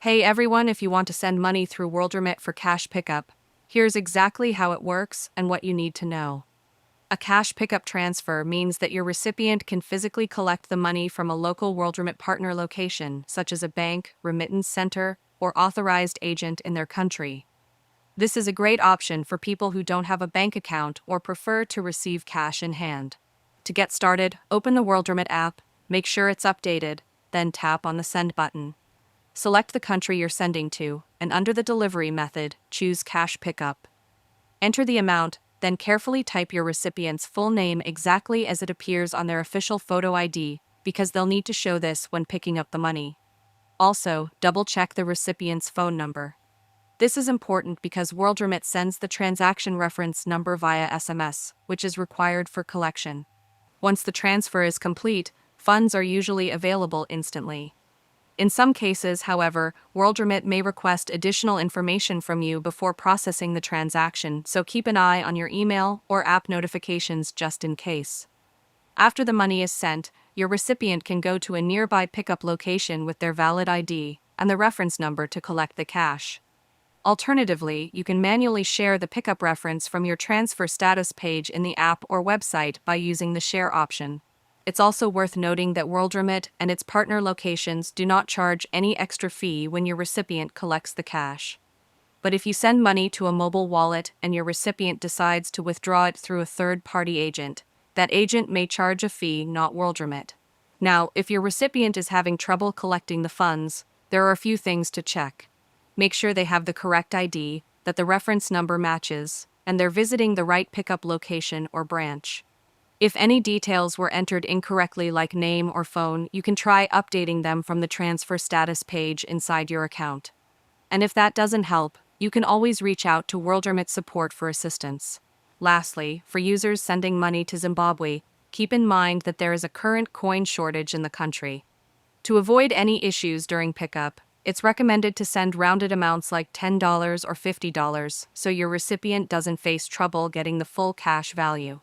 Hey everyone, if you want to send money through Worldremit for cash pickup, here's exactly how it works and what you need to know. A cash pickup transfer means that your recipient can physically collect the money from a local Worldremit partner location, such as a bank, remittance center, or authorized agent in their country. This is a great option for people who don't have a bank account or prefer to receive cash in hand. To get started, open the Worldremit app, make sure it's updated, then tap on the Send button. Select the country you're sending to, and under the delivery method, choose Cash Pickup. Enter the amount, then carefully type your recipient's full name exactly as it appears on their official photo ID, because they'll need to show this when picking up the money. Also, double-check the recipient's phone number. This is important because Worldremit sends the transaction reference number via SMS, which is required for collection. Once the transfer is complete, funds are usually available instantly. In some cases, however, Worldremit may request additional information from you before processing the transaction, so keep an eye on your email or app notifications just in case. After the money is sent, your recipient can go to a nearby pickup location with their valid ID and the reference number to collect the cash. Alternatively, you can manually share the pickup reference from your transfer status page in the app or website by using the Share option. It's also worth noting that Worldremit and its partner locations do not charge any extra fee when your recipient collects the cash. But if you send money to a mobile wallet and your recipient decides to withdraw it through a third-party agent, that agent may charge a fee, not Worldremit. Now, if your recipient is having trouble collecting the funds, there are a few things to check. Make sure they have the correct ID, that the reference number matches, and they're visiting the right pickup location or branch. If any details were entered incorrectly, like name or phone, you can try updating them from the transfer status page inside your account. And if that doesn't help, you can always reach out to Worldremit support for assistance. Lastly, for users sending money to Zimbabwe, keep in mind that there is a current coin shortage in the country. To avoid any issues during pickup, it's recommended to send rounded amounts like $10 or $50 so your recipient doesn't face trouble getting the full cash value.